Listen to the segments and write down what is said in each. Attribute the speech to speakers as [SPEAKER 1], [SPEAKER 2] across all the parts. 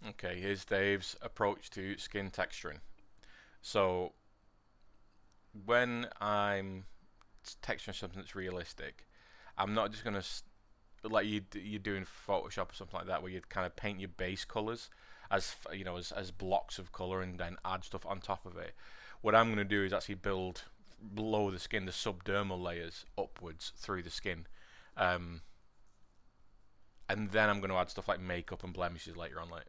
[SPEAKER 1] Okay, here's Dave's approach to skin texturing. So when I'm texturing something that's realistic, I'm not just gonna like you do in Photoshop or something like that, where you kind of paint your base colors as as blocks of color and then add stuff on top of it. What I'm gonna do is actually build below the skin the subdermal layers upwards through the skin, um, and then I'm gonna add stuff like makeup and blemishes later on. Like,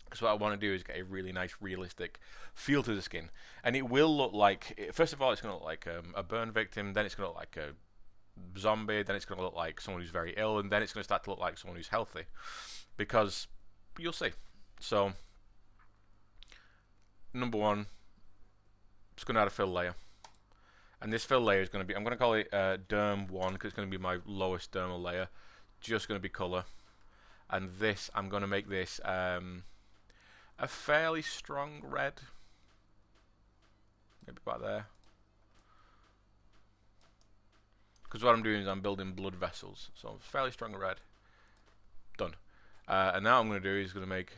[SPEAKER 1] because what I want to do is get a really nice, realistic feel to the skin, and it will look like. First of all, it's going to look like a burn victim. Then it's going to look like a zombie. Then it's going to look like someone who's very ill, and then it's going to start to look like someone who's healthy. Because you'll see. So, number one, it's going to add a fill layer, and this fill layer is going to be. I'm going to call it derm one because it's going to be my lowest dermal layer. Just going to be color, and this I'm going to make this. A fairly strong red, maybe about there. Because what I'm doing is I'm building blood vessels, so fairly strong red. Done. And now what I'm going to do is going to make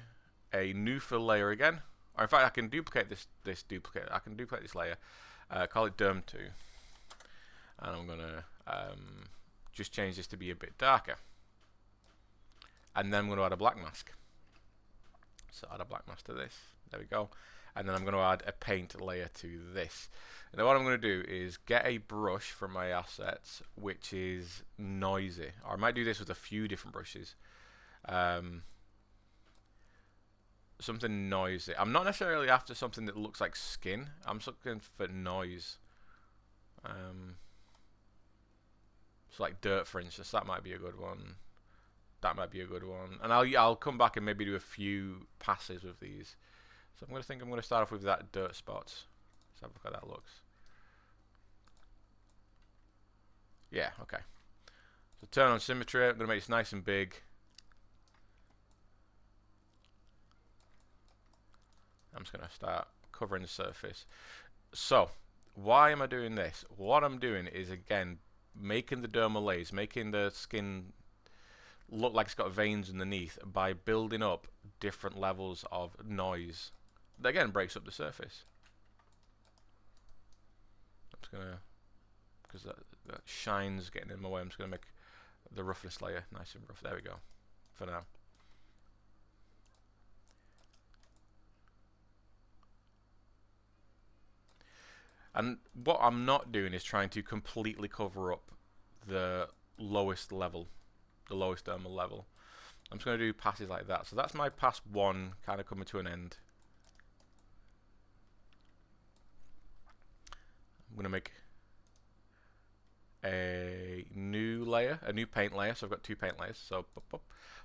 [SPEAKER 1] a new fill layer again. Or in fact, I can duplicate this duplicate. I can duplicate this layer. Call it Derm 2, and I'm going to just change this to be a bit darker. And then I'm going to add a black mask. So add a black mask to this. There we go. And then I'm going to add a paint layer to this. Now what I'm going to do is get a brush from my assets which is noisy. Or I might do this with a few different brushes. Something noisy. I'm not necessarily after something that looks like skin. I'm looking for noise. So like dirt, for instance, that might be a good one. That might be a good one, and I'll come back and maybe do a few passes with these. So I'm going to start off with that dirt spots. Let's have a look how that looks. Yeah, okay. So turn on symmetry. I'm going to make this nice and big. I'm just going to start covering the surface. So why am I doing this? What I'm doing is again making the dermal layers, making the skin look like it's got veins underneath by building up different levels of noise that again breaks up the surface. I'm just gonna, because that shine's getting in my way, I'm just gonna make the roughness layer nice and rough. There we go for now. And what I'm not doing is trying to completely cover up the lowest level, the lowest dermal level. I'm just going to do passes like that. So that's my pass 1 kind of coming to an end. I'm going to make a new layer, a new paint layer. So I've got 2 paint layers. So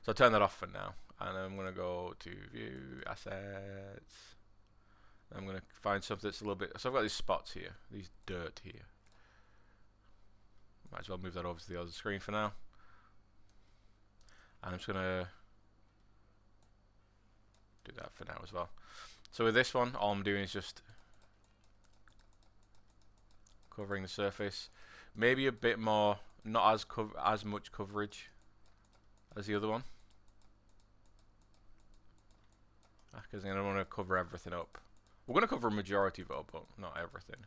[SPEAKER 1] I'll turn that off for now. And I'm going to go to View, Assets. I'm going to find something that's a little bit. So I've got these spots here, these dirt here. Might as well move that over to the other screen for now. And I'm just going to do that for now as well. So with this one, all I'm doing is just covering the surface. Maybe a bit more, not as much coverage as the other one. Because I don't want to cover everything up. We're going to cover a majority of it up, but not everything.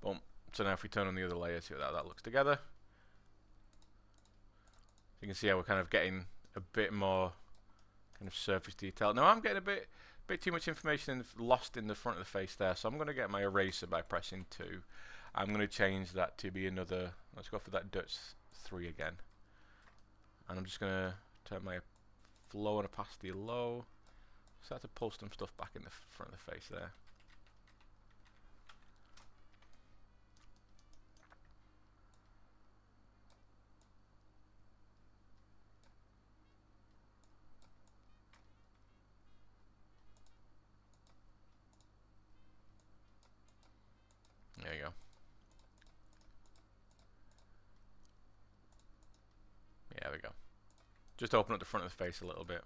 [SPEAKER 1] Boom. So now if we turn on the other layer, see how that looks together. You can see how we're kind of getting a bit more kind of surface detail. Now I'm getting a bit too much information lost in the front of the face there, so I'm going to get my eraser by pressing 2. I'm going to change that to be another, let's go for that Dutch 3 again. And I'm just going to turn my flow and opacity low. Start to pull some stuff back in the front of the face there. There you go. Yeah, there we go. Just open up the front of the face a little bit.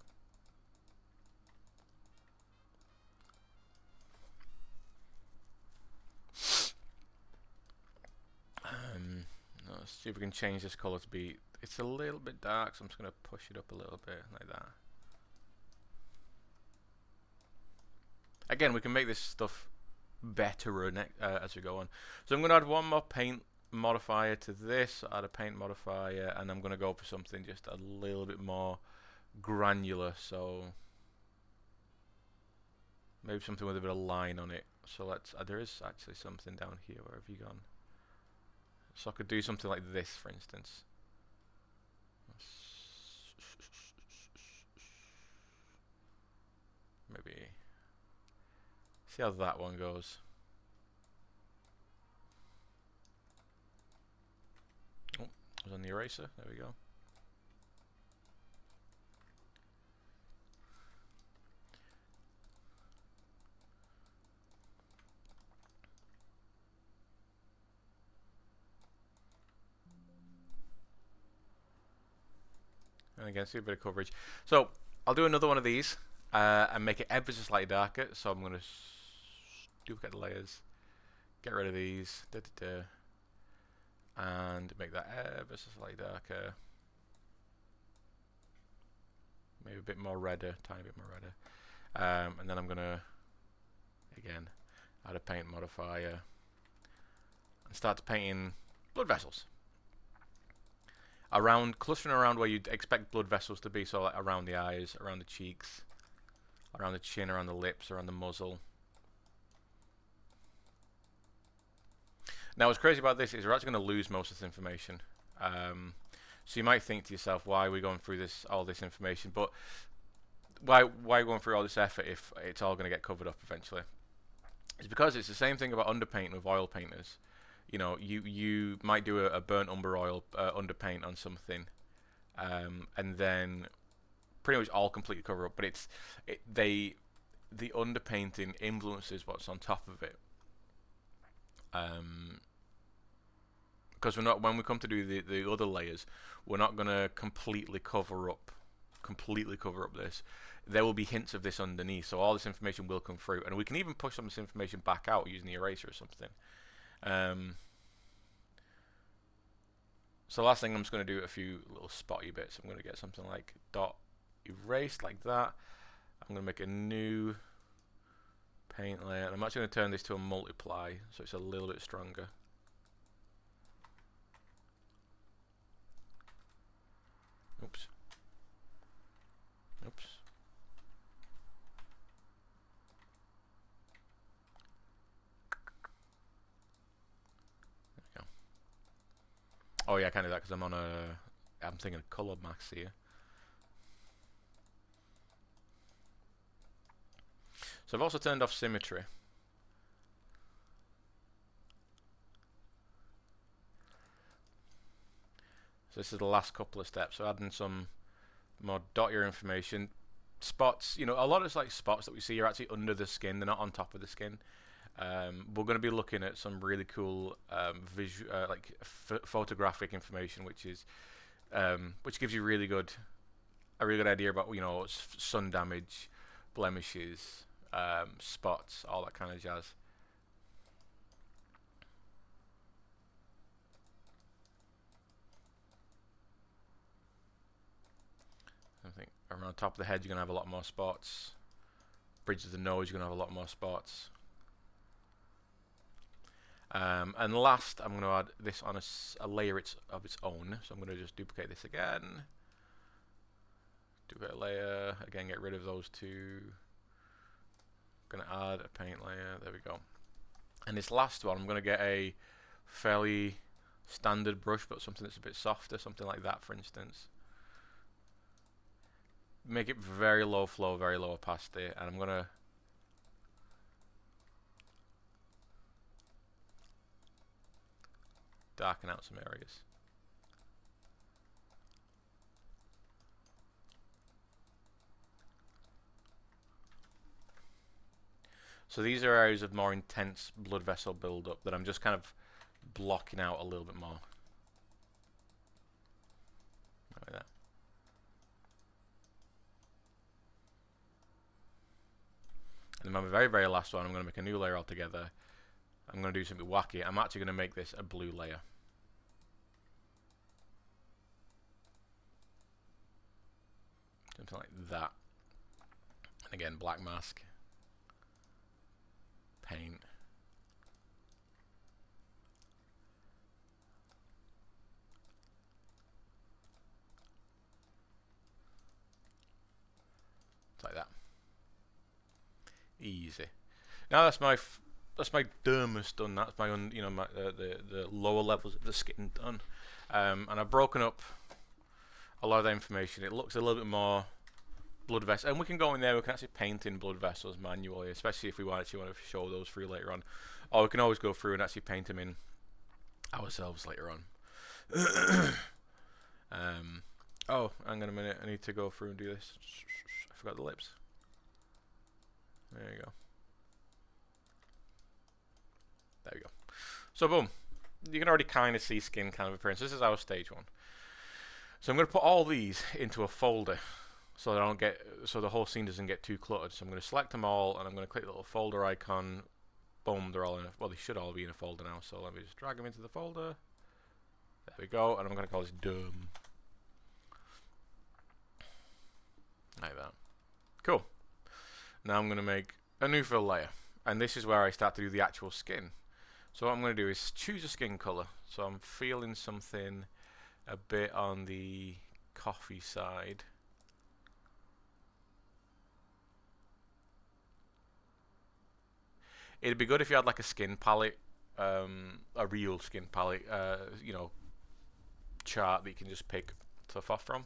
[SPEAKER 1] Let's see if we can change this color to be, it's a little bit dark, so I'm just going to push it up a little bit like that. Again, we can make this stuff better as we go on. So I'm going to add one more paint modifier to this, add a paint modifier, and I'm going to go for something just a little bit more granular, so maybe something with a bit of line on it. So let's, there is actually something down here. Where have you gone? So I could do something like this, for instance. Maybe see how that one goes. Oh, it was on the eraser. There we go. And again, see a bit of coverage. So I'll do another one of these and make it ever so slightly darker. So I'm going to duplicate the layers, get rid of these, and make that ever so slightly darker. Maybe a bit more redder, tiny bit more redder. And then I'm going to, again, add a paint modifier and start painting blood vessels. Clustering around where you'd expect blood vessels to be, so like around the eyes, around the cheeks, around the chin, around the lips, around the muzzle. Now what's crazy about this is we're actually going to lose most of this information. So you might think to yourself, why are we going through all this information? But why going through all this effort if it's all going to get covered up eventually? It's because it's the same thing about underpainting with oil painters. You know, you might do a burnt umber oil underpaint on something, and then pretty much all completely cover up. But the underpainting influences what's on top of it. Because when we come to do the other layers, we're not going to completely cover up this. There will be hints of this underneath, so all this information will come through, and we can even push some of this information back out using the eraser or something. So last thing, I'm just going to do a few little spotty bits. I'm going to get something like dot erased like that. I'm going to make a new paint layer, and I'm actually going to turn this to a multiply so it's a little bit stronger. Oops. Oops. There we go. Oh yeah, I can't do that because I'm thinking of color max here. So I've also turned off symmetry. So this is the last couple of steps. So adding some more dottier information. Spots, you know, a lot of like spots that we see are actually under the skin. They're not on top of the skin. We're going to be looking at some really cool photographic information, which gives you a really good idea about, you know, sun damage, blemishes, spots, all that kind of jazz. I think around the top of the head you're going to have a lot more spots. Bridge of the nose you're going to have a lot more spots. And last, I'm going to add this on a layer of its own. So I'm going to just duplicate this again. Duplicate a layer. Again, get rid of those two. I'm going to add a paint layer. There we go. And this last one, I'm going to get a fairly standard brush, but something that's a bit softer, something like that, for instance. Make it very low flow, very low opacity, and I'm going to darken out some areas. So these are areas of more intense blood vessel buildup that I'm just kind of blocking out a little bit more. Like that. And then my very, very last one, I'm going to make a new layer altogether. I'm going to do something wacky. I'm actually going to make this a blue layer. something like that. And again, black mask, paint. Like that. Easy. Now that's my dermis done. That's my the lower levels of the skin done. And I've broken up a lot of that information. It looks a little bit more blood vessels, and we can go in there. We can actually paint in blood vessels manually, especially if we actually want to show those through later on. Or we can always go through and actually paint them in ourselves later on. Oh, hang on a minute. I need to go through and do this. I forgot the lips. There you go. There we go. So boom, you can already kind of see skin kind of appearance. This is our stage 1. So I'm going to put all these into a folder, so that I don't get, so the whole scene doesn't get too cluttered. So I'm going to select them all, and I'm going to click the little folder icon. Boom, they're all in. Well, they should all be in a folder now. So let me just drag them into the folder. There we go, and I'm going to call this Dome. Like that. Cool. Now I'm going to make a new fill layer, and this is where I start to do the actual skin. So what I'm going to do is choose a skin color. So I'm feeling something a bit on the coffee side. It'd be good if you had like a skin palette, a real skin palette, you know, chart that you can just pick stuff off from.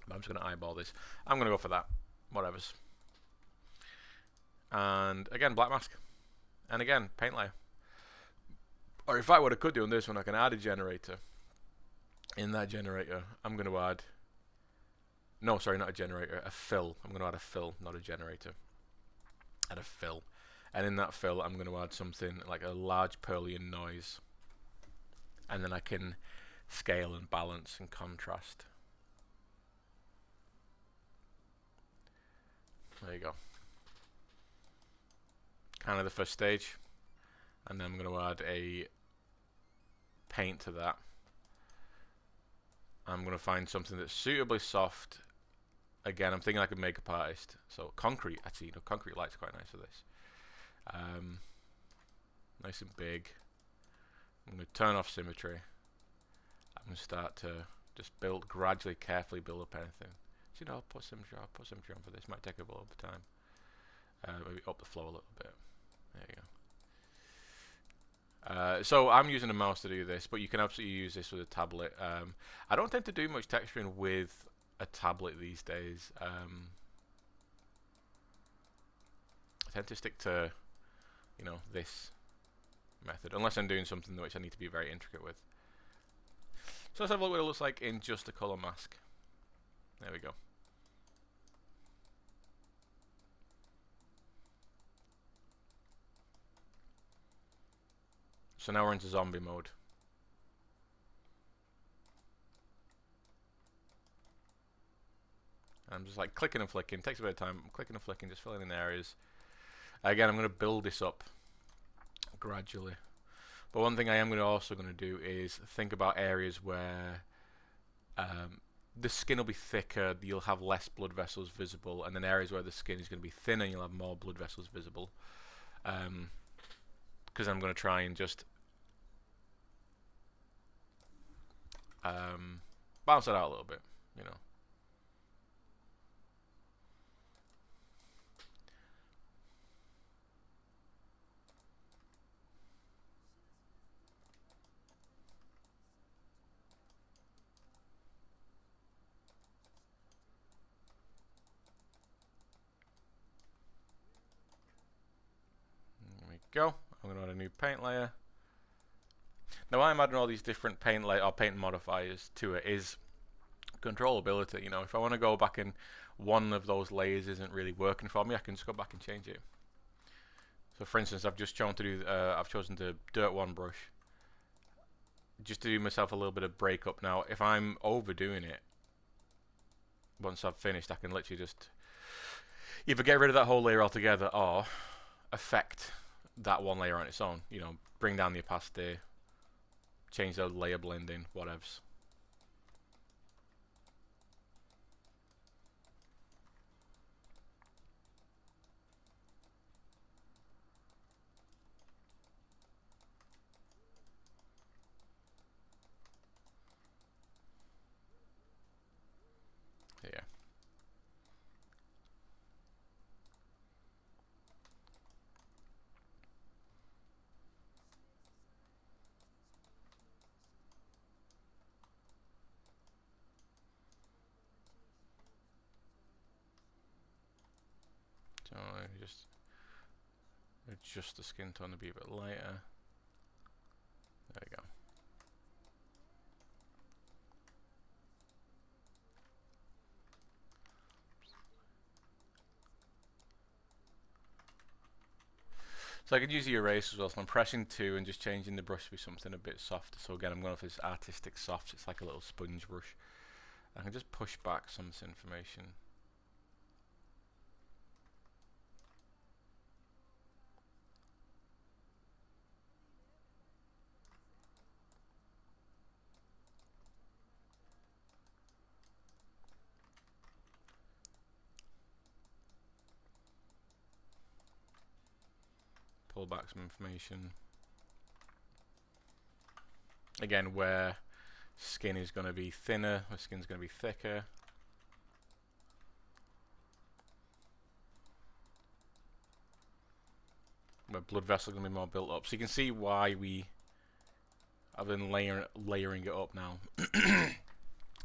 [SPEAKER 1] But I'm just going to eyeball this. I'm going to go for that. Whatever's. And again, black mask. And again, paint layer. Or in fact, what I could do on this one, I can add a generator. In that generator, I'm going to add... No, sorry, not a generator. A fill. I'm going to add a fill, not a generator. Add a fill. And in that fill, I'm going to add something like a large Perlian noise. And then I can scale and balance and contrast. There you go. Kind of the first stage. And then I'm going to add a paint to that. I'm going to find something that's suitably soft. Again, I'm thinking like a makeup artist. So concrete, actually, you know, concrete light's quite nice for this. Nice and big. I'm going to turn off symmetry. I'm going to start to just gradually, carefully build up anything. So, you know, I'll put symmetry on for this. Might take a little bit of time. Maybe up the flow a little bit. There you go. So I'm using a mouse to do this, but you can absolutely use this with a tablet. I don't tend to do much texturing with a tablet these days. I tend to stick to, you know, this method, unless I'm doing something which I need to be very intricate with. So let's have a look what it looks like in just a color mask. There we go. So now we're into zombie mode. I'm just like clicking and flicking. Takes a bit of time. I'm clicking and flicking, just filling in areas. Again, I'm going to build this up gradually. But one thing I am also going to do is think about areas where the skin will be thicker, you'll have less blood vessels visible, and then areas where the skin is going to be thinner, you'll have more blood vessels visible. Because I'm going to try and just balance it out a little bit, you know. There we go. I'm going to add a new paint layer. Now, why I'm adding all these different paint layer or paint modifiers to it is controllability. You know, if I want to go back and one of those layers isn't really working for me, I can just go back and change it. So, for instance, I've just chosen to do. I've chosen to Dirt 1 brush, just to do myself a little bit of breakup. Now, if I'm overdoing it, once I've finished, I can literally just either get rid of that whole layer altogether or affect that one layer on its own. You know, bring down the opacity, change the layer blending, whatevs. just adjust the skin tone to be a bit lighter. There we go. So I could use the erase as well, so I'm pressing 2 and just changing the brush to be something a bit softer. So again, I'm going for this artistic soft, it's like a little sponge brush. I can just push back some of this information. Pull back some information. Again, where skin is going to be thinner, where skin's going to be thicker. Where blood vessels are going to be more built up. So you can see why we have been layering it up now. It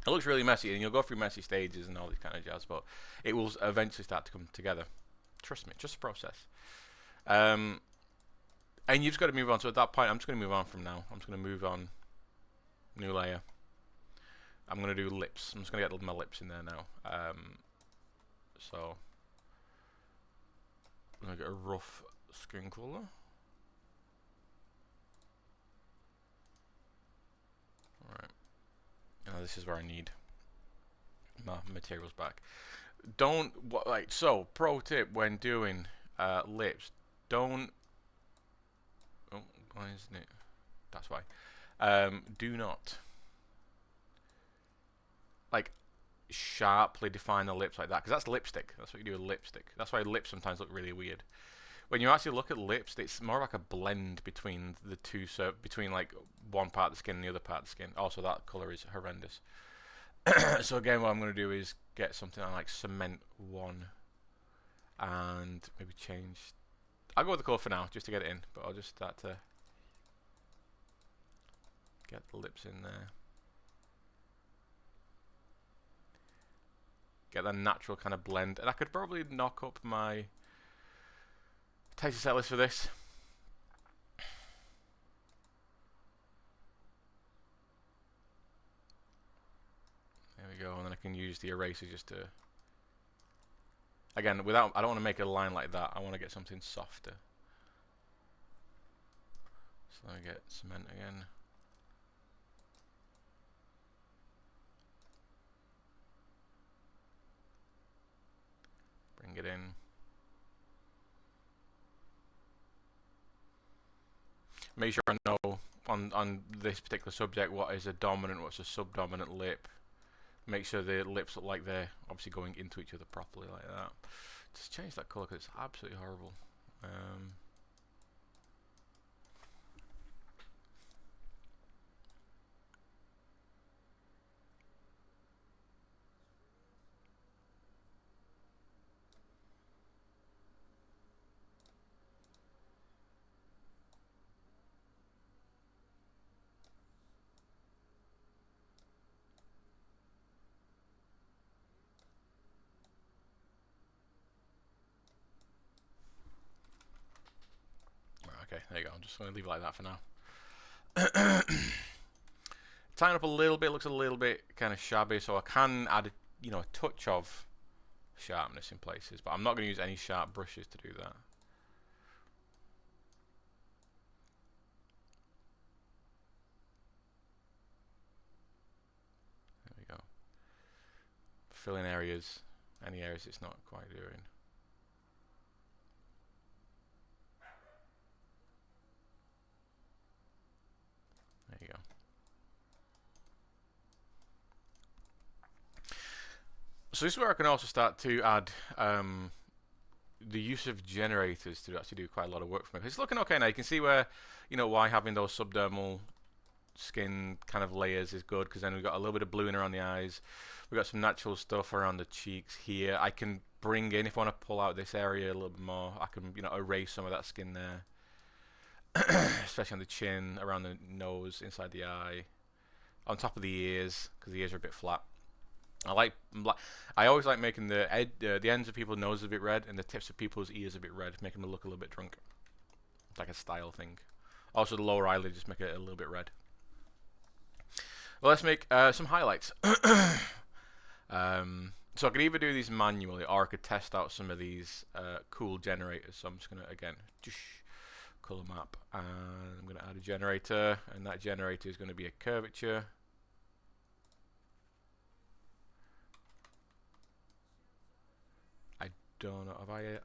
[SPEAKER 1] looks really messy, and you'll go through messy stages and all this kind of jazz, but it will eventually start to come together. Trust me, just a process. And you've just got to move on. So at that point, I'm just going to move on from now. I'm just going to move on. New layer. I'm going to do lips. I'm just going to get my lips in there now. So I'm going to get a rough skin color. Alright. Now this is where I need my materials back. So pro tip when doing lips, don't. Oh, why isn't it? That's why. Do not like sharply define the lips like that, because that's lipstick. That's what you do with lipstick. That's why lips sometimes look really weird. When you actually look at lips, it's more like a blend between the two, so between like one part of the skin and the other part of the skin. Also, that color is horrendous. So again, what I'm going to do is get something I like cement 1 and maybe change. I'll go with the color for now, just to get it in, but I'll just start to get the lips in there. Get that natural kind of blend. And I could probably knock up my Tasty set list for this. There we go, and then I can use the eraser just to, again, I don't want to make a line like that. I want to get something softer. So let me get cement again. Bring it in. Make sure I know on this particular subject what is a dominant, what's a subdominant lip. Make sure the lips look like they're obviously going into each other properly like that. Just change that colour because it's absolutely horrible. Okay, there you go. I'm just going to leave it like that for now. Tighten up a little bit. Looks a little bit kind of shabby, so I can add a touch of sharpness in places, but I'm not going to use any sharp brushes to do that. There we go. Fill in areas, any areas it's not quite doing. There you go. So this is where I can also start to add the use of generators to actually do quite a lot of work for me. It's looking okay now. You can see where, why having those subdermal skin kind of layers is good, because then we've got a little bit of blue in around the eyes. We've got some natural stuff around the cheeks here. I can bring in, if I want to pull out this area a little bit more, I can, erase some of that skin there. Especially on the chin, around the nose, inside the eye, on top of the ears, because the ears are a bit flat. I always like making the ends of people's noses a bit red and the tips of people's ears a bit red, making them look a little bit drunk. It's like a style thing. Also, the lower eyelid, just make it a little bit red. Well, let's make some highlights. So I could either do these manually, or I could test out some of these cool generators. So I'm just gonna again color map, and I'm gonna add a generator, and that generator is gonna be a curvature. I don't know. Have I?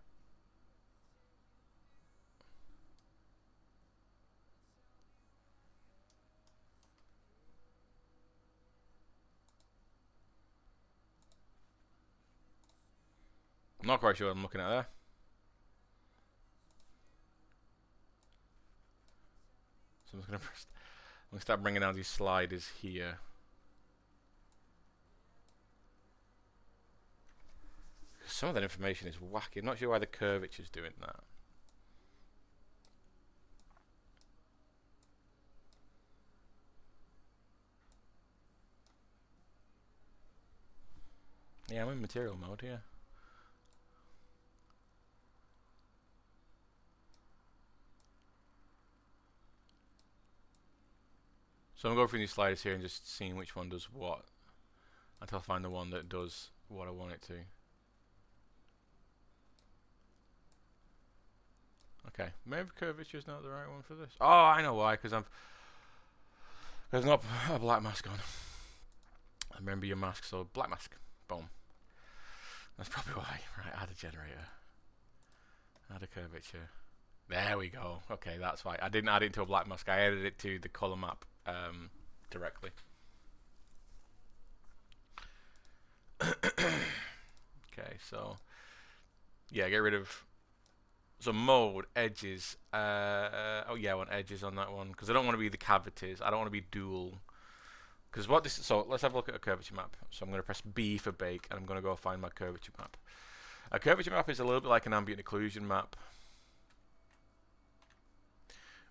[SPEAKER 1] I'm not quite sure what I'm looking at there. So I'm just gonna start bringing down these sliders here. Some of that information is wacky. I'm not sure why the curvature is doing that. Yeah, I'm in material mode here. So I'm going through these sliders here and just seeing which one does what until I find the one that does what I want it to. Okay, maybe curvature is not the right one for this. Oh, I know why, because there's not a black mask on. I remember your mask, so black mask. Boom. That's probably why. Right, add a generator. Add a curvature. There we go. Okay, that's why. I didn't add it to a black mask. I added it to the color map directly. Okay, so yeah, get rid of. So mode edges. Oh yeah, I want edges on that one because I don't want to be the cavities. I don't want to be dual. Because what this. So let's have a look at a curvature map. So I'm going to press B for bake, and I'm going to go find my curvature map. A curvature map is a little bit like an ambient occlusion map,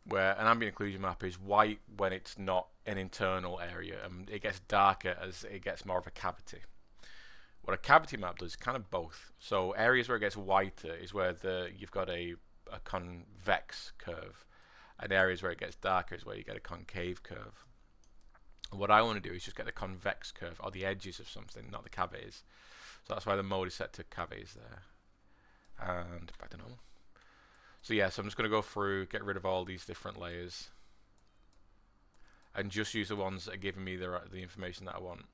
[SPEAKER 1] where an ambient occlusion map is white when it's not an internal area, and it gets darker as it gets more of a cavity. What a cavity map does is kind of both. So areas where it gets whiter is where you've got a convex curve, and areas where it gets darker is where you get a concave curve. And what I want to do is just get the convex curve, or the edges of something, not the cavities. So that's why the mode is set to cavities there. And back to normal. So yeah, so I'm just going to go through, get rid of all these different layers, and just use the ones that are giving me the information that I want.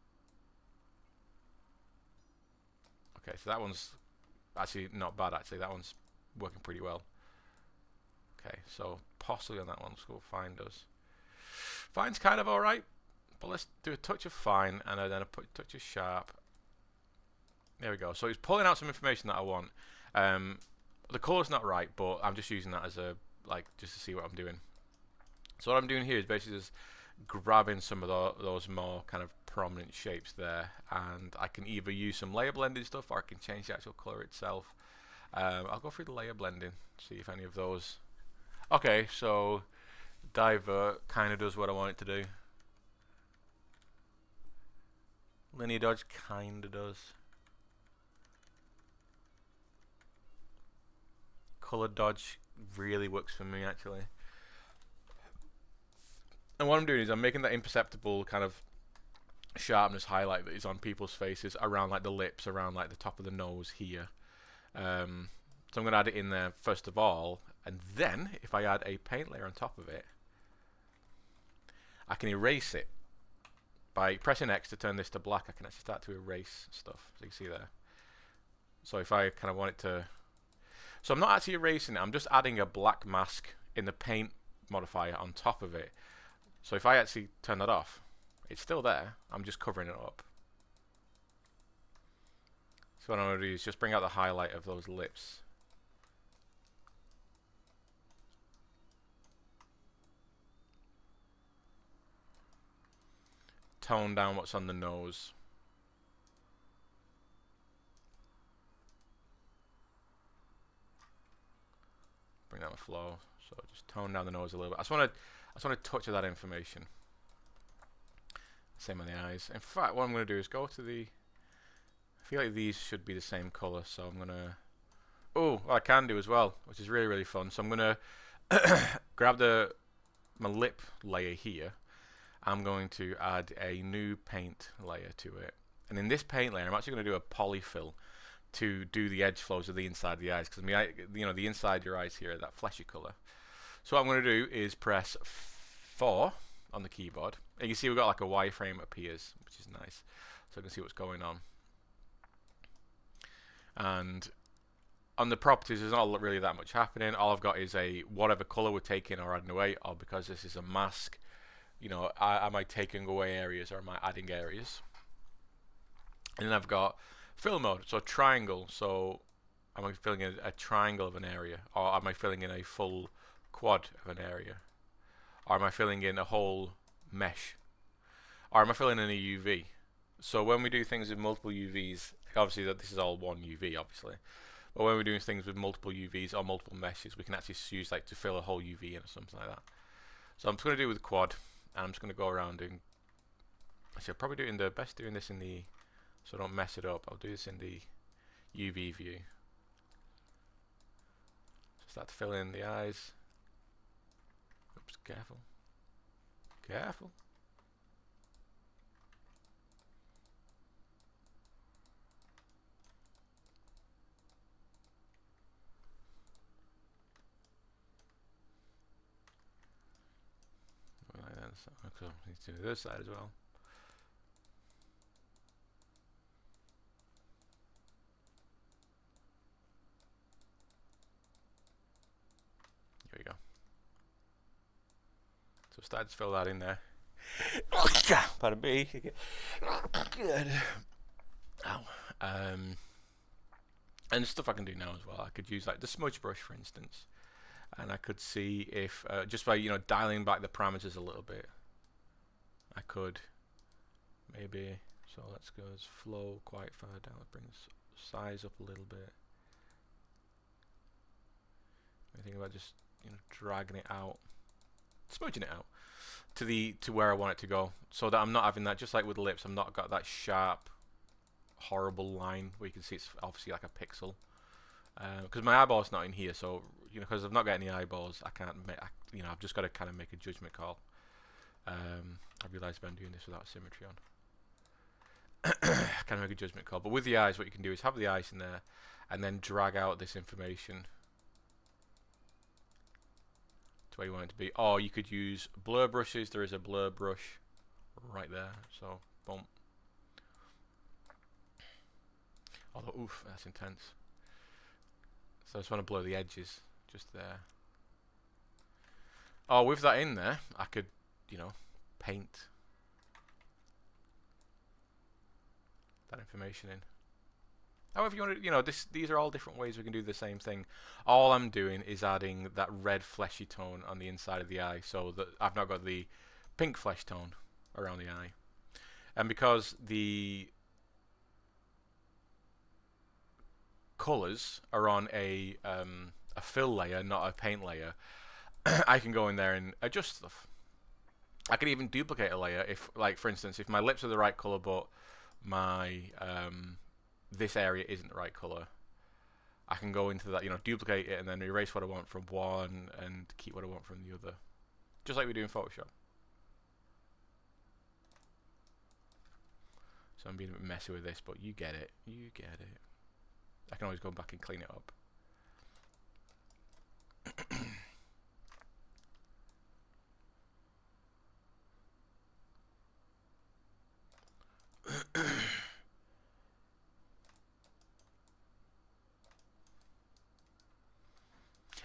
[SPEAKER 1] Okay, so that one's actually not bad, actually. That one's working pretty well. Okay, so possibly on that one, let's go find us. Fine's kind of alright, but let's do a touch of fine, and then a touch of sharp. There we go. So it's pulling out some information that I want. The color's not right, but I'm just using that as a, just to see what I'm doing. So what I'm doing here is basically just grabbing some of those more kind of prominent shapes there, and I can either use some layer blending stuff, or I can change the actual color itself. I'll go through the layer blending, see if any of those. Okay, so divert kind of does what I want it to do. Linear dodge kind of does. Color dodge really works for me, actually. And what I'm doing is I'm making that imperceptible kind of sharpness highlight that is on people's faces around like the lips, around like the top of the nose here. So I'm going to add it in there first of all, and then if I add a paint layer on top of it, I can erase it. By pressing X to turn this to black, I can actually start to erase stuff, so you can see there. So if I kind of want it to... So I'm not actually erasing it, I'm just adding a black mask in the paint modifier on top of it. So if I actually turn that off, it's still there, I'm just covering it up. So what I'm going to do is just bring out the highlight of those lips. Tone down what's on the nose. Bring down the flow. So just tone down the nose a little bit. I just want a touch of that information. Same on the eyes. In fact, what I'm going to do is go to the feel like these should be the same colour, so I'm gonna. Oh, I can do as well, which is really really fun. So I'm gonna grab my lip layer here. I'm going to add a new paint layer to it, and in this paint layer, I'm actually going to do a polyfill to do the edge flows of the inside of the eyes, because the inside of your eyes here, that fleshy colour. So what I'm going to do is press 4 on the keyboard, and you can see we've got like a wireframe appears, which is nice, so I can see what's going on. And on the properties, there's not really that much happening. All I've got is a whatever colour we're taking or adding away, or because this is a mask, am I taking away areas or am I adding areas? And then I've got fill mode, so triangle. So am I filling in a triangle of an area, or am I filling in a full quad of an area, or am I filling in a whole mesh, or am I filling in a UV? So when we do things with multiple UVs, obviously this is all one UV, obviously. But when we're doing things with multiple UVs or multiple meshes, we can actually use like to fill a whole UV in or something like that. So I'm just going to do it with quad, and I'm just going to go around and actually I'll probably do it in the best doing this in the, so I don't mess it up. I'll do this in the UV view. So start to fill in the eyes. Oops, careful. Careful. Like that. So okay, need to do this side as well. Here we go. So start to fill that in there. Pardon me. Good. Ow. And stuff I can do now as well. I could use like the smudge brush, for instance, and I could see if just by dialing back the parameters a little bit, I could maybe. So let's go as flow quite far down. It brings size up a little bit. I think about just dragging it out, smudging it out to where I want it to go, so that I'm not having that, just like with the lips, I'm not got that sharp horrible line where you can see it's obviously like a pixel, because my eyeball's not in here, so because I've not got any eyeballs, I can't make, I've just got to kind of make a judgment call. I realised I'm doing this without symmetry on. I can make a judgment call, but with the eyes, what you can do is have the eyes in there and then drag out this information to where you want it to be. Or you could use blur brushes. There is a blur brush right there, so boom. Although, oof, that's intense. So I just want to blur the edges just there. Oh, with that in there, I could, paint that information in. However you want to, these are all different ways we can do the same thing. All I'm doing is adding that red fleshy tone on the inside of the eye, so that I've not got the pink flesh tone around the eye. And because the colors are on a fill layer, not a paint layer, I can go in there and adjust stuff. I can even duplicate a layer if, like, for instance, if my lips are the right color but my this area isn't the right color, I can go into that, duplicate it and then erase what I want from one and keep what I want from the other, just like we do in Photoshop. So I'm being a bit messy with this, but you get it. You get it. I can always go back and clean it up.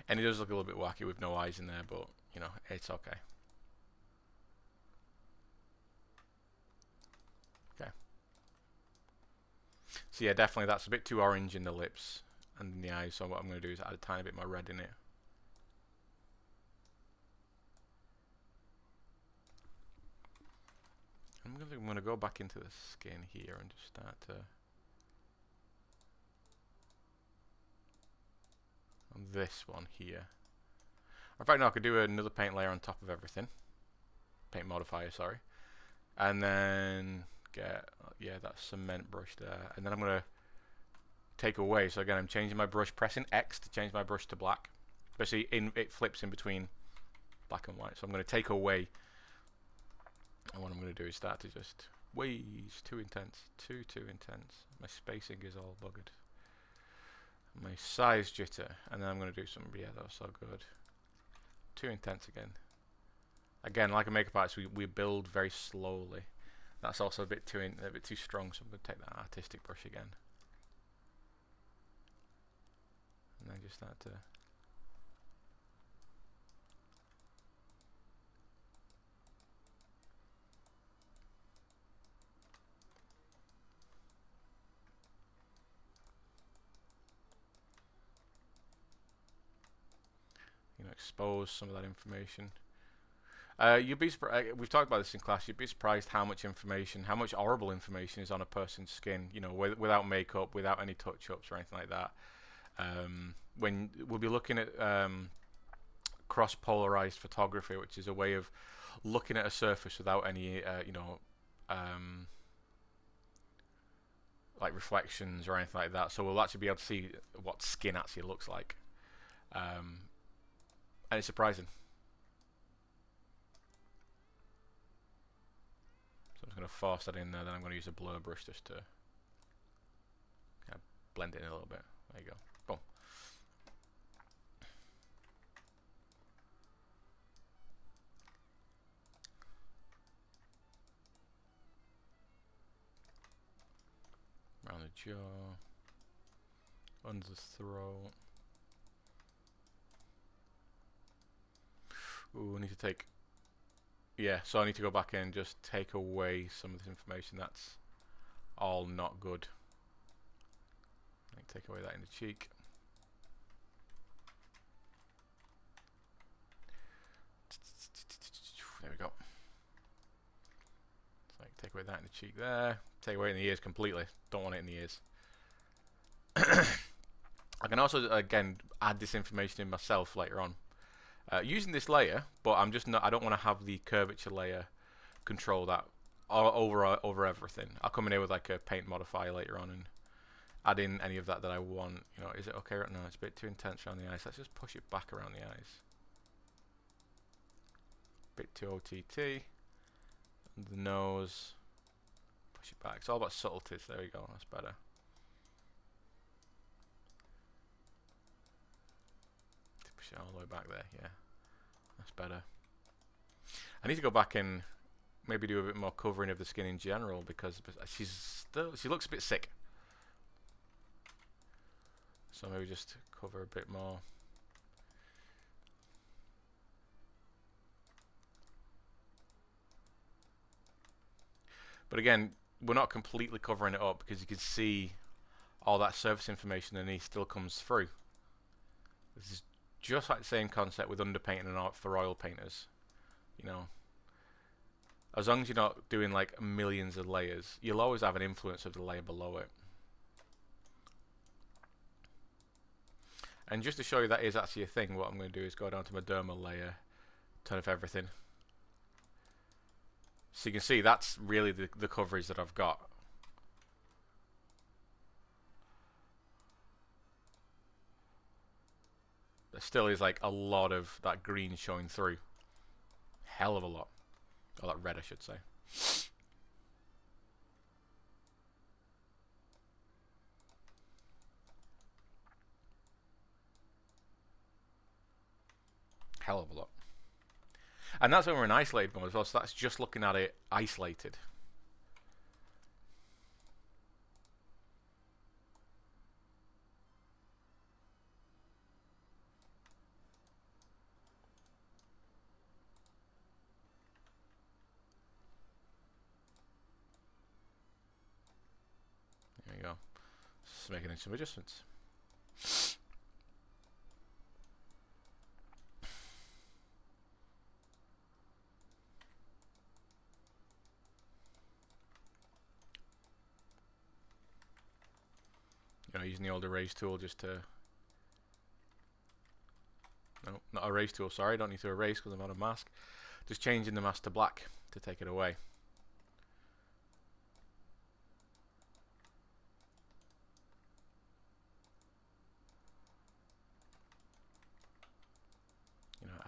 [SPEAKER 1] And it does look a little bit wacky with no eyes in there, but it's okay. Okay. So yeah, definitely that's a bit too orange in the lips and in the eyes. So what I'm going to do is add a tiny bit more red in it. I'm going to go back into the skin here and just start to. On this one here. In fact, no, I could do another paint layer on top of everything. Paint modifier, sorry. And then get, that cement brush there. And then I'm going to take away. So again, I'm changing my brush, pressing X to change my brush to black. Especially it flips in between black and white. So I'm going to take away, and what I'm going to do is start to just it's too intense, too intense. My spacing is all buggered. My size jitter, and then I'm going to do some. Yeah, that was so good. Too intense again. Again, like a makeup artist, we build very slowly. That's also a bit too strong, so I'm going to take that artistic brush again, and then just start to. Expose some of that information. You'd be we've talked about this in class. You'd be surprised how much information, how much horrible information is on a person's skin. Without makeup, without any touch-ups or anything like that. When we'll be looking at cross-polarized photography, which is a way of looking at a surface without any, like reflections or anything like that. So we'll actually be able to see what skin actually looks like. And it's surprising. So I'm just going to force that in there, then I'm going to use a blur brush just to blend it in a little bit. There you go. Boom. Around the jaw, under the throat. Ooh, I need to take. Yeah, so I need to go back in and just take away some of this information. That's all not good. Take away that in the cheek. There we go. So take away that in the cheek there. Take away in the ears completely. Don't want it in the ears. I can also again add this information in myself later on. Using this layer, but I'm just not. I don't want to have the curvature layer control that over everything. I'll come in here with like a paint modifier later on and add in any of that I want. Is it okay right now? It's a bit too intense around the eyes. Let's just push it back around the eyes. Bit too OTT. The nose. Push it back. It's all about subtleties. There we go. That's better. Push it all the way back there. Yeah. That's better. I need to go back and maybe do a bit more covering of the skin in general because she looks a bit sick. So maybe just cover a bit more. But again, we're not completely covering it up because you can see all that surface information underneath still comes through. This is just like the same concept with underpainting and art for oil painters. As long as you're not doing like millions of layers, you'll always have an influence of the layer below it. And just to show you that is actually a thing, what I'm going to do is go down to my dermal layer, turn off everything. So you can see that's really the coverage that I've got. There still is like a lot of that green showing through. Hell of a lot. Or that red, I should say. Hell of a lot. And that's when we're in isolated mode as well, so that's just looking at it isolated. There you go. Just making some adjustments. Using the old erase tool just to... No, not erase tool, sorry. I don't need to erase because I'm on a mask. Just changing the mask to black to take it away.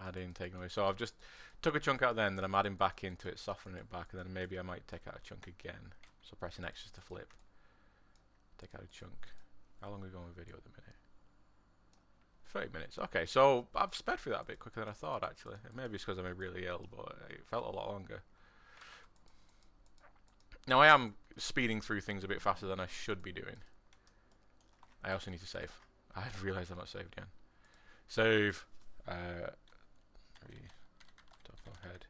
[SPEAKER 1] adding, taking away. So I've just took a chunk out then, then I'm adding back into it, softening it back, and then maybe I might take out a chunk again. So pressing X just to flip. Take out a chunk. How long are we going with video at the minute? 30 minutes. Okay, so I've sped through that a bit quicker than I thought, actually. Maybe it's because I'm really ill, but it felt a lot longer. Now I am speeding through things a bit faster than I should be doing. I also need to save. I realised I'm not saved again. Save. Top head.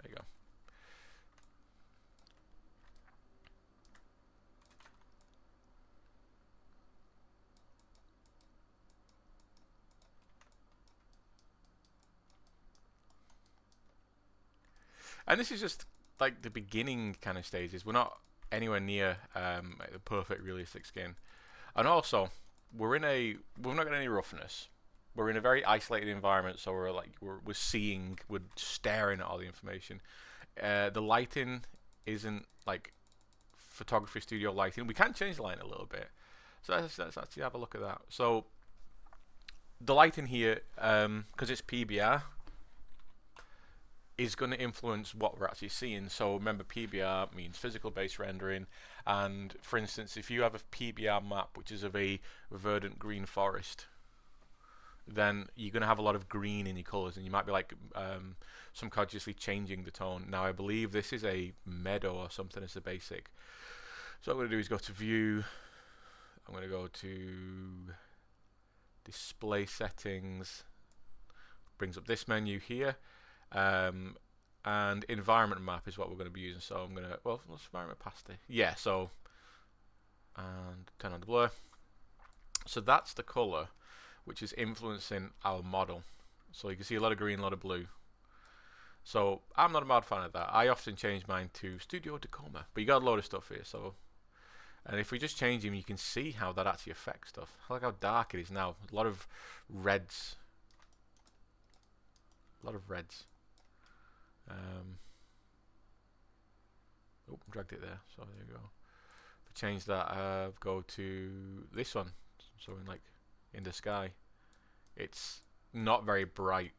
[SPEAKER 1] There you go. And this is just like the beginning kind of stages. We're not anywhere near the perfect realistic skin. And also, we've not got any roughness. We're in a very isolated environment, so we're staring at all the information. The lighting isn't like photography studio lighting. We can change the lighting a little bit. So let's actually have a look at that. So the lighting here, because it's PBR, is going to influence what we're actually seeing. So remember, PBR means physical based rendering, and for instance, if you have a PBR map which is of a verdant green forest, then you're going to have a lot of green in your colors, and you might be like subconsciously changing the tone. Now I believe this is a meadow or something as a basic. So what I'm going to do is go to view. I'm going to go to display settings, brings up this menu here. And environment map is what we're going to be using. So I'm going to, well, let's environment opacity. Yeah, so, and turn on the blur. So that's the color which is influencing our model. So you can see a lot of green, a lot of blue. So I'm not a mad fan of that. I often change mine to Studio Tacoma, but you got a load of stuff here. So, and if we just change them, you can see how that actually affects stuff. I like how dark it is now. A lot of reds. A lot of reds. Oh, dragged it there. So there you go. If we change that, go to this one. So in the sky, it's not very bright.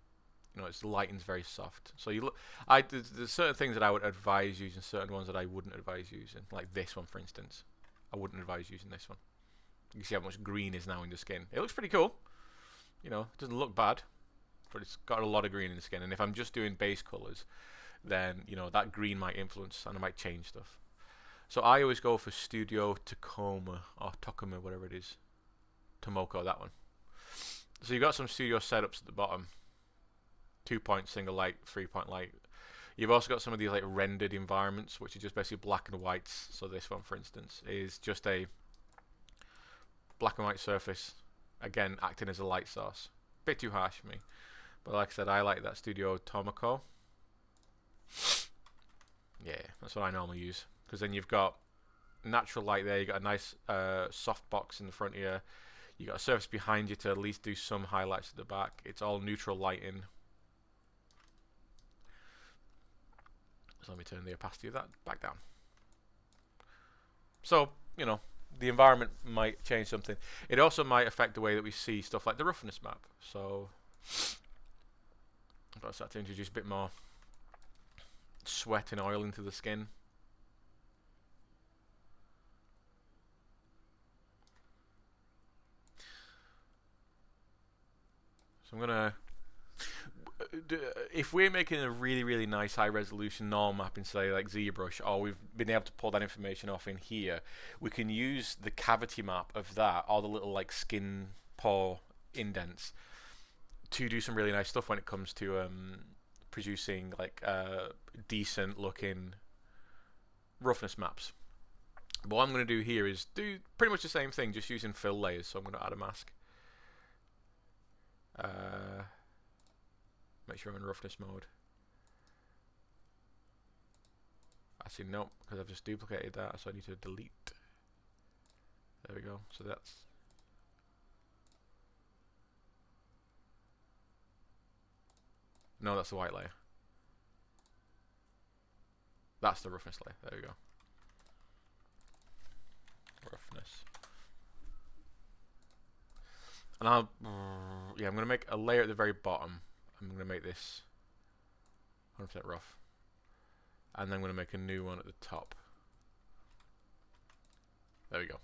[SPEAKER 1] You know, its lighting's very soft. So you look. There's certain things that I would advise using, certain ones that I wouldn't advise using. Like this one, for instance. I wouldn't advise using this one. You can see how much green is now in the skin. It looks pretty cool. You know, it doesn't look bad, but it's got a lot of green in the skin. And if I'm just doing base colors, then you know that green might influence and I might change stuff. So I always go for Studio Tacoma or Tacoma, whatever it is. Tomoko, that one. So you've got some studio setups at the bottom. 2-point single light, 3-point light. You've also got some of these like rendered environments, which are just basically black and whites. So this one, for instance, is just a black and white surface, again acting as a light source. Bit too harsh for me, but like I said, I like that Studio Tomoko. Yeah, that's what I normally use, because then you've got natural light there. You got a nice soft box in the front here. You got a surface behind you to at least do some highlights at the back. It's all neutral lighting. So let me turn the opacity of that back down. So, you know, the environment might change something. It also might affect the way that we see stuff like the roughness map. So I've got to start to introduce a bit more sweat and oil into the skin. So I'm gonna, if we're making a really nice high resolution normal map in say like ZBrush, or we've been able to pull that information off in here, we can use the cavity map of that, or the little like skin pore indents, to do some really nice stuff when it comes to producing like decent looking roughness maps. But what I'm going to do here is do pretty much the same thing, just using fill layers. So I'm going to add a mask. Make sure I'm in roughness mode. Actually, no, because I've just duplicated that, so I need to delete. There we go. So that's. No, that's the white layer. That's the roughness layer. There we go. Roughness. And I'm going to make a layer at the very bottom. I'm going to make this 100% rough. And then I'm going to make a new one at the top. There we go.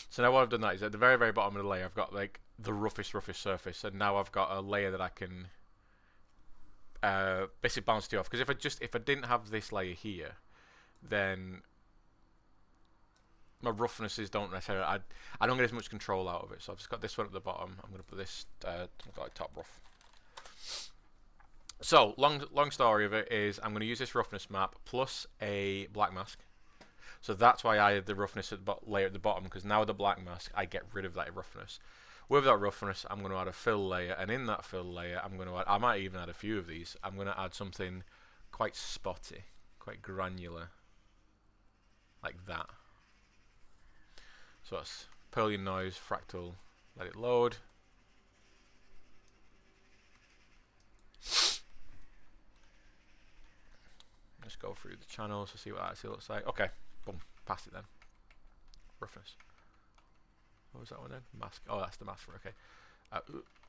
[SPEAKER 1] So now what I've done that is at the very, very bottom of the layer, I've got like the roughest surface. And now I've got a layer that I can basically bounce it off. Because if I didn't have this layer here, then my roughnesses don't necessarily, I don't get as much control out of it. So I've just got this one at the bottom. I'm going to put this top rough. So long story of it is I'm going to use this roughness map plus a black mask. So that's why I had the roughness at the layer at the bottom, because now with the black mask I get rid of that roughness. With that roughness I'm going to add a fill layer, and in that fill layer I'm going to add, I might even add a few of these. I'm going to add something quite spotty, quite granular, like that. So that's Perlian noise, fractal, let it load. Just go through the channels to see what that actually looks like. Okay, boom, past it then. Roughness. What was that one then? Mask. Oh, that's the mask. Okay.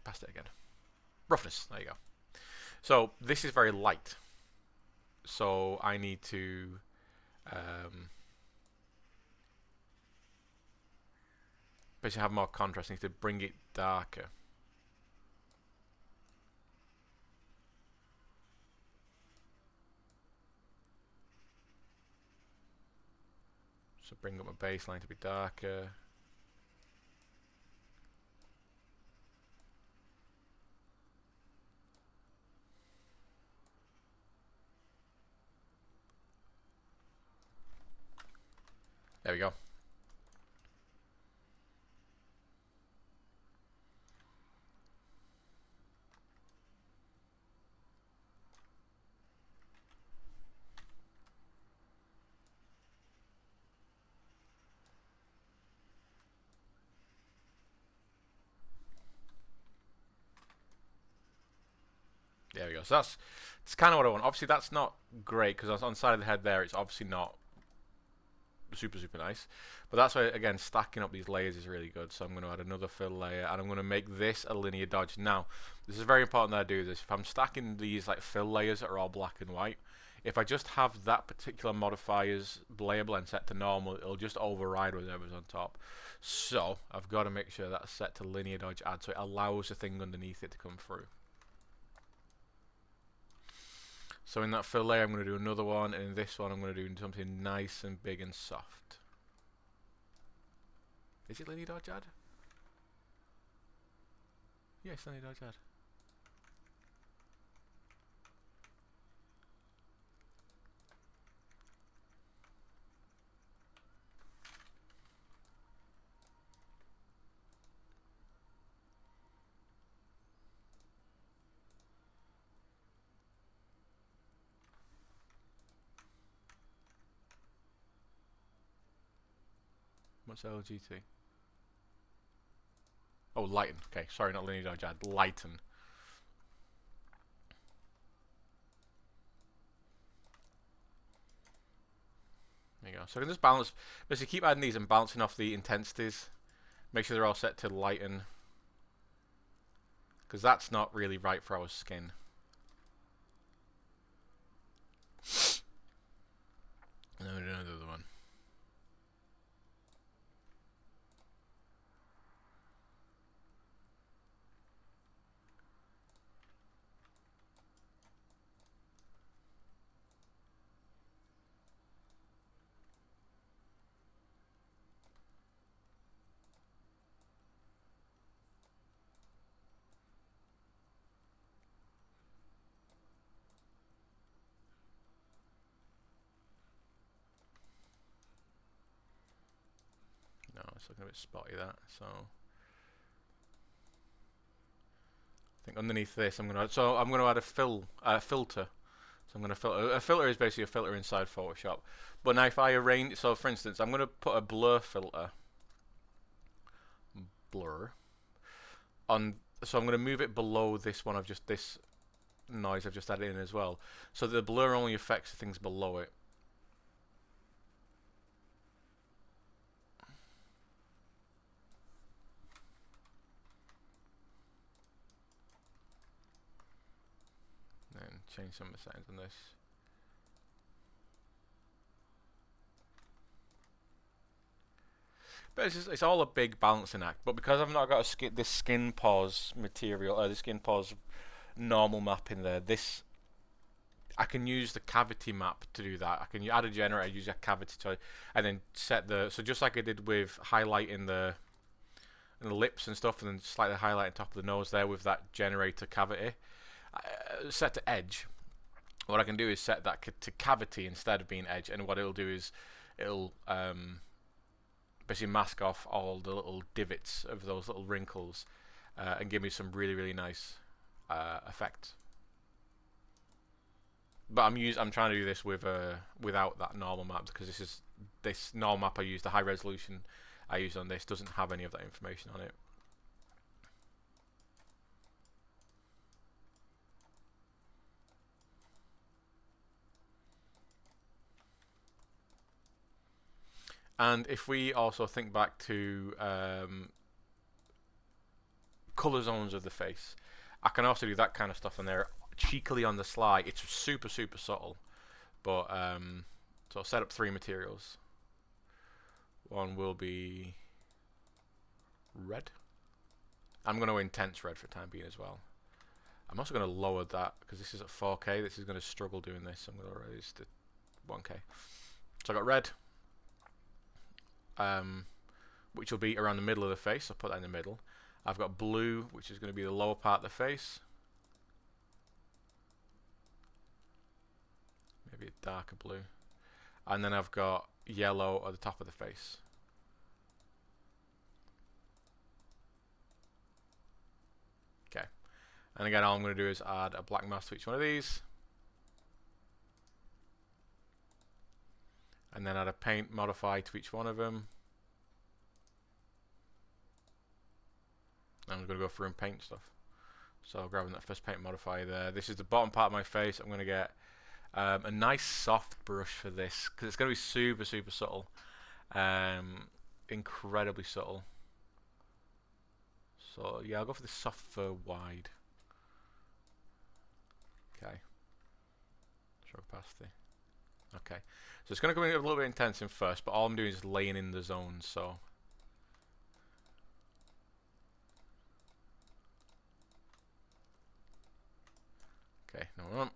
[SPEAKER 1] Past it again. Roughness. There you go. So this is very light. So I need to basically have more contrast. I need to bring it darker. So bring up my baseline to be darker. There we go. There we go. So that's kind of what I want. Obviously, that's not great because on the side of the head there, it's obviously not super nice. But that's why, again, stacking up these layers is really good. So I'm going to add another fill layer, and I'm going to make this a linear dodge. Now, this is very important that I do this. If I'm stacking these like fill layers that are all black and white, if I just have that particular modifier's layer blend set to normal, it'll just override whatever's on top. So I've got to make sure that's set to linear dodge add, so it allows the thing underneath it to come through. So in that fill layer, I'm going to do another one, and in this one, I'm going to do something nice and big and soft. Is it linear dodge add? Yes, linear dodge add. What's LGT? Oh, lighten. Okay, sorry, not linear dodge add. Lighten. There you go. So I can just balance. Basically, keep adding these and bouncing off the intensities. Make sure they're all set to lighten, because that's not really right for our skin. And then we do another one. No, it's looking a bit spotty, that. So I think underneath this, I'm going to add a filter. So I'm going to filter. A filter is basically a filter inside Photoshop. But now if I arrange, so for instance, I'm going to put a blur filter. Blur. On. So I'm going to move it below this one of just this noise I've just added in as well. So the blur only affects the things below it. change some of the settings on this. But it's all a big balancing act. But because I've not got this skin pause material, the skin pause normal map in there, I can use the cavity map to do that. I can add a generator, use a cavity and then set so just like I did with highlighting the lips and stuff, and then slightly highlighting top of the nose there with that generator cavity, set to edge. What I can do is set that to cavity instead of being edge, and what it'll do is it'll basically mask off all the little divots of those little wrinkles and give me some really nice effects. But I'm trying to do this without that normal map, because this normal map I use, the high resolution I use on this, doesn't have any of that information on it. And if we also think back to color zones of the face, I can also do that kind of stuff in there cheekily on the sly. It's super subtle, but so I'll set up 3 materials. One will be red. I'm going to intense red for time being as well. I'm also going to lower that because this is at 4K. This is going to struggle doing this. I'm going to raise to 1K. So I got red, which will be around the middle of the face. I'll put that in the middle. I've got blue, which is going to be the lower part of the face. Maybe a darker blue. And then I've got yellow at the top of the face. Okay. And again, all I'm going to do is add a black mask to each one of these. And then add a paint modify to each one of them. I'm going to go through and paint stuff. So grabbing that first paint modifier there. This is the bottom part of my face. I'm going to get a nice soft brush for this, because it's going to be super subtle. Incredibly subtle. So yeah, I'll go for the soft fur wide. Okay. Show opacity. Okay. So it's going to come in a little bit intense in first, but all I'm doing is laying in the zones. So okay, number 1.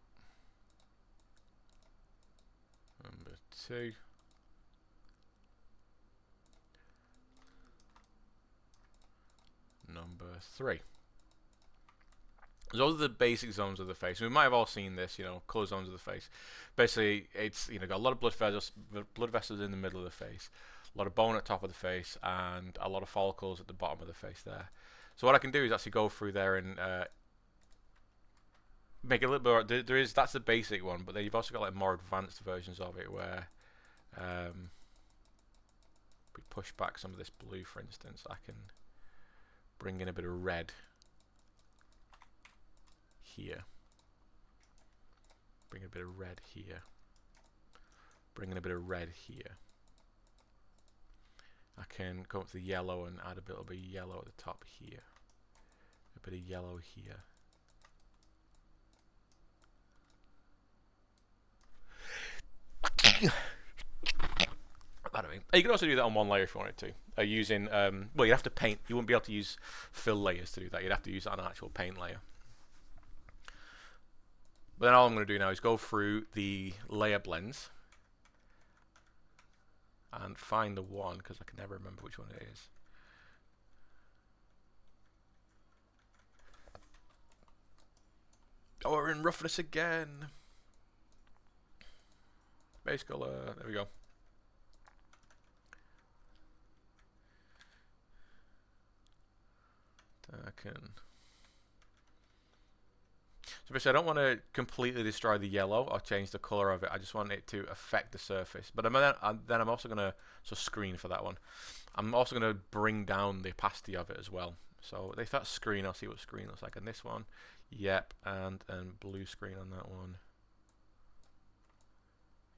[SPEAKER 1] Number 2. Number 3. Those are the basic zones of the face. We might have all seen this, color zones of the face. Basically, it's got a lot of blood vessels in the middle of the face, a lot of bone at the top of the face, and a lot of follicles at the bottom of the face there. So what I can do is actually go through there and make it a little bit. That's the basic one, but then you've also got like more advanced versions of it where we push back some of this blue, for instance. I can bring in a bit of red here. Bring a bit of red here. Bring in a bit of red here. I can go up to the yellow and add a little bit of yellow at the top here. A bit of yellow here. You can also do that on one layer if you wanted to. Using, well, you'd have to paint. You wouldn't be able to use fill layers to do that. You'd have to use that on an actual paint layer. But then all I'm going to do now is go through the layer blends and find the one, because I can never remember which one it is. Oh, we're in roughness again. Base color, there we go. I can. So basically, I don't want to completely destroy the yellow or change the color of it. I just want it to affect the surface. But then I'm also going to screen for that one. I'm also going to bring down the opacity of it as well. So if that's screen, I'll see what screen looks like on this one. Yep, and blue screen on that one.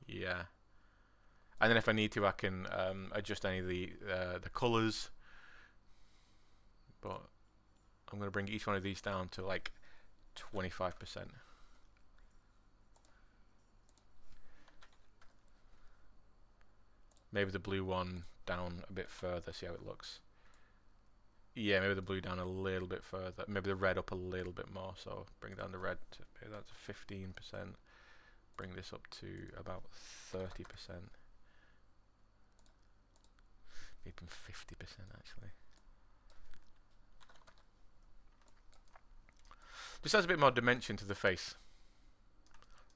[SPEAKER 1] Yeah. And then if I need to, I can adjust any of the colors. But I'm going to bring each one of these down to like 25%. Maybe the blue one down a bit further, see how it looks. Yeah, maybe the blue down a little bit further. Maybe the red up a little bit more. So bring down the red to maybe that's 15%. Bring this up to about 30%. Even 50% actually. Just adds a bit more dimension to the face.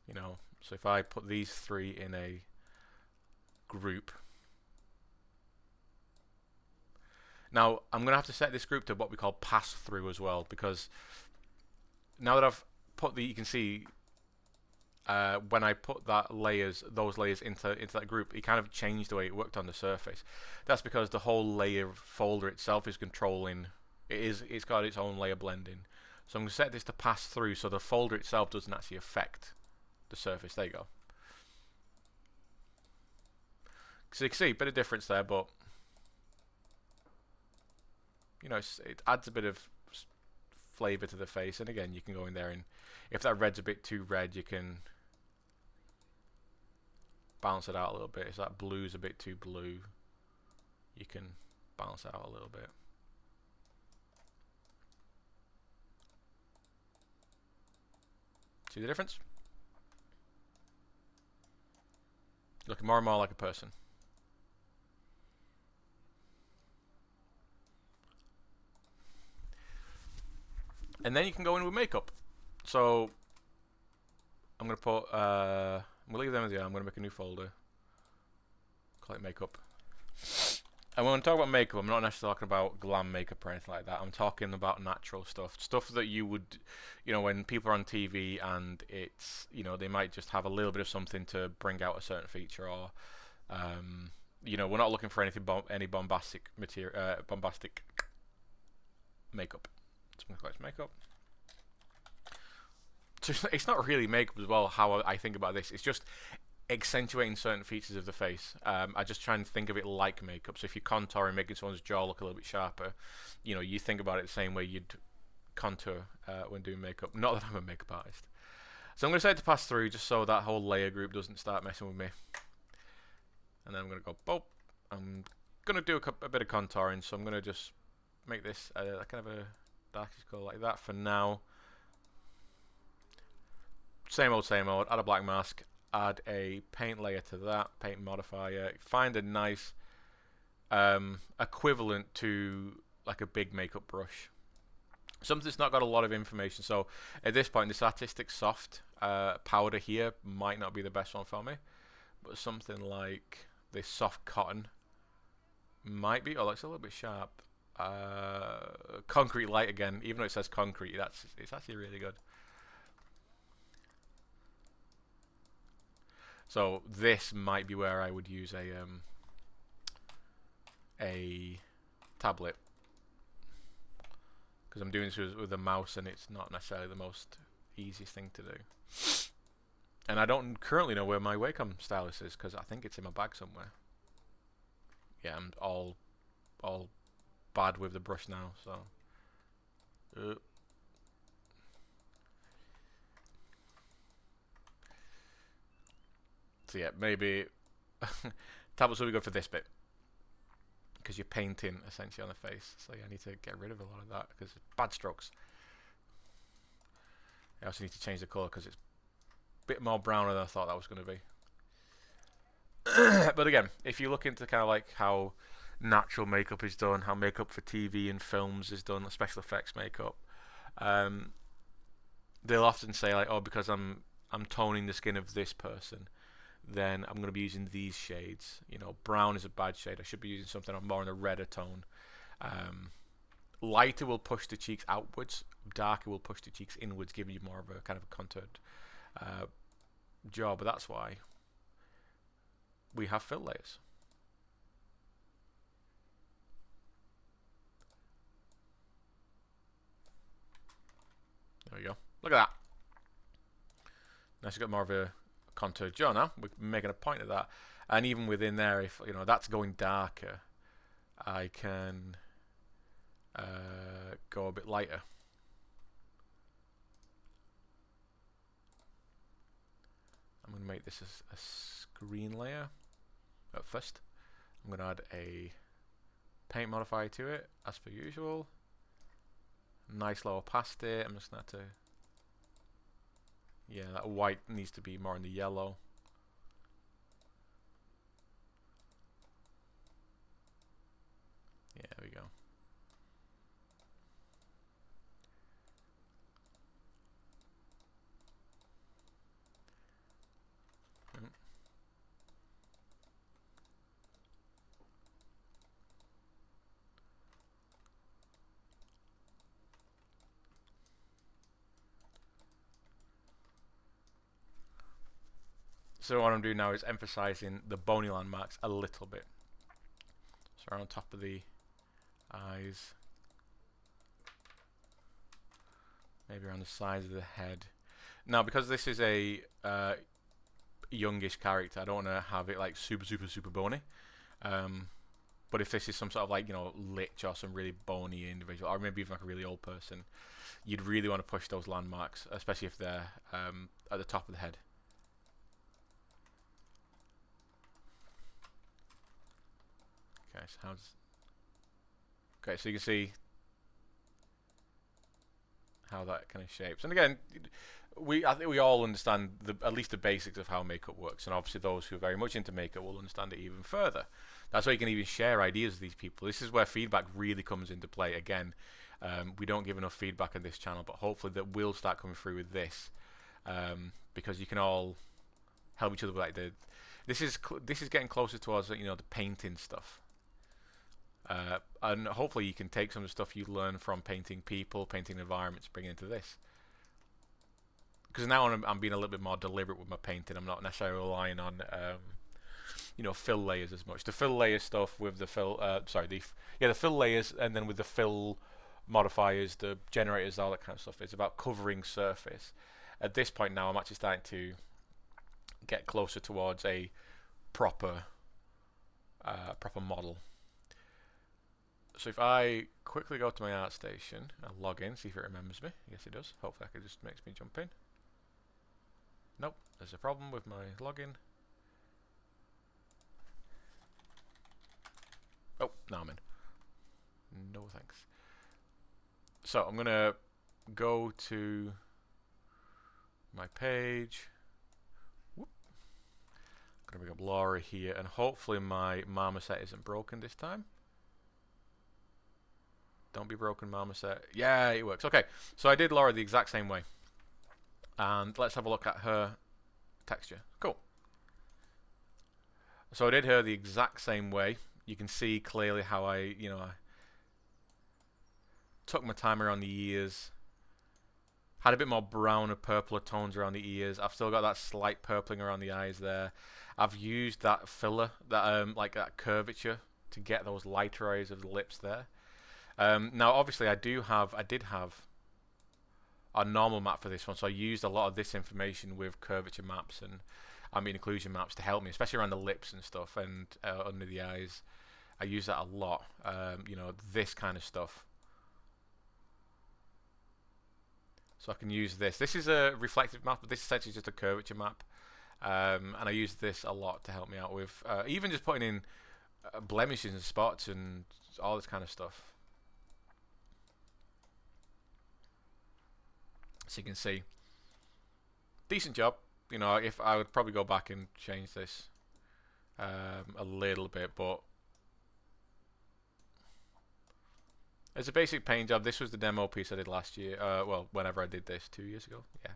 [SPEAKER 1] You know, so if I put these three in a group. Now, I'm going to have to set this group to what we call pass through as well, because now that I've put the, you can see when I put those layers into that group, it kind of changed the way it worked on the surface. That's because the whole layer folder itself is controlling, it's got its own layer blending. So I'm going to set this to pass through so the folder itself doesn't actually affect the surface. There you go. So you can see a bit of difference there, but you know, it adds a bit of flavor to the face. And again, you can go in there and if that red's a bit too red, you can balance it out a little bit. If that blue's a bit too blue, you can balance it out a little bit. See the difference? Looking more and more like a person. And then you can go in with makeup. So I'm going to put, I'm going to leave them as they are. I'm going to make a new folder. Call it makeup. And when I talk about makeup, I'm not necessarily talking about glam makeup or anything like that. I'm talking about natural stuff. Stuff that you would, you know, when people are on TV and it's, you know, they might just have a little bit of something to bring out a certain feature or, you know, we're not looking for anything, any bombastic material, bombastic makeup. Something like makeup. So it's not really makeup as well, how I think about this. It's just accentuating certain features of the face. I just try and think of it like makeup. So if you're contouring, making someone's jaw look a little bit sharper, you know, you think about it the same way you'd contour when doing makeup. Not that I'm a makeup artist. So I'm going to set it to pass through just so that whole layer group doesn't start messing with me. And then I'm going to go, boop. I'm going to do a bit of contouring, so I'm going to just make this kind of a darkish colour like that for now. Same old, add a black mask, add a paint layer to that, paint modifier, find a nice equivalent to like a big makeup brush. Something that's not got a lot of information. So at this point, this artistic soft powder here might not be the best one for me, but something like this soft cotton might be. Oh, that's a little bit sharp. Concrete light again, even though it says concrete, it's actually really good. So this might be where I would use a tablet, because I'm doing this with a mouse and it's not necessarily the most easiest thing to do. And I don't currently know where my Wacom stylus is, because I think it's in my bag somewhere. Yeah, I'm all bad with the brush now, so. So yeah, maybe tablets will be good for this bit, because you're painting essentially on the face. So yeah, I need to get rid of a lot of that because it's bad strokes. I also need to change the colour because it's a bit more browner than I thought that was going to be. But again, if you look into kind of like how natural makeup is done, how makeup for TV and films is done, special effects makeup, they'll often say like, oh, because I'm toning the skin of this person, then I'm going to be using these shades. You know, brown is a bad shade. I should be using something more in a redder tone. Lighter will push the cheeks outwards. Darker will push the cheeks inwards, giving you more of a kind of a contoured jaw. But that's why we have fill layers. There we go. Look at that. Now she's got more of a contoured jaw now. We're making a point of that. And even within there, if you know that's going darker, I can go a bit lighter. I'm going to make this a screen layer at first. I'm going to add a paint modifier to it, as per usual. Nice low opacity. I'm just going to have to... Yeah, that white needs to be more in the yellow. Yeah, there we go. So what I'm doing now is emphasizing the bony landmarks a little bit. So around top of the eyes, maybe around the sides of the head. Now, because this is a youngish character, I don't want to have it like super bony. But if this is some sort of like, you know, lich or some really bony individual, or maybe even like a really old person, you'd really want to push those landmarks, especially if they're at the top of the head. Okay, so okay, so you can see how that kind of shapes. And again, I think we all understand at least the basics of how makeup works, and obviously those who are very much into makeup will understand it even further. That's why you can even share ideas with these people. This is where feedback really comes into play. Again, we don't give enough feedback on this channel, but hopefully that will start coming through with this, because you can all help each other with like this is getting closer towards, you know, the painting stuff. And hopefully you can take some of the stuff you learn from painting people, painting environments, bring it into this. Because now I'm being a little bit more deliberate with my painting. I'm not necessarily relying on, you know, fill layers as much. The fill layer stuff with the fill, the fill layers, and then with the fill modifiers, the generators, all that kind of stuff. It's about covering surface. At this point now, I'm actually starting to get closer towards a proper model. So if I quickly go to my ArtStation and log in, see if it remembers me. Yes, it does. Hopefully it just makes me jump in. Nope, there's a problem with my login. Oh, now I'm in. No thanks. So I'm going to go to my page. Whoop. I'm going to bring up Laura here, and hopefully my marmoset isn't broken this time. Don't be broken, marmoset. Yeah, it works. Okay, so I did Laura the exact same way. And let's have a look at her texture. Cool. So I did her the exact same way. You can see clearly how I took my time around the ears. Had a bit more brown or purpler tones around the ears. I've still got that slight purpling around the eyes there. I've used that filler, that like that curvature, to get those lighter areas of the lips there. Now, obviously, I did have a normal map for this one, so I used a lot of this information with curvature maps and ambient occlusion maps to help me, especially around the lips and stuff and under the eyes. I use that a lot, you know, this kind of stuff. So I can use this. This is a reflective map, but this is essentially just a curvature map. And I use this a lot to help me out with even just putting in blemishes and spots and all this kind of stuff. So you can see, decent job. You know, if I would probably go back and change this a little bit, but it's a basic paint job. This was the demo piece I did last year. Well, whenever I did this, 2 years ago. Yeah.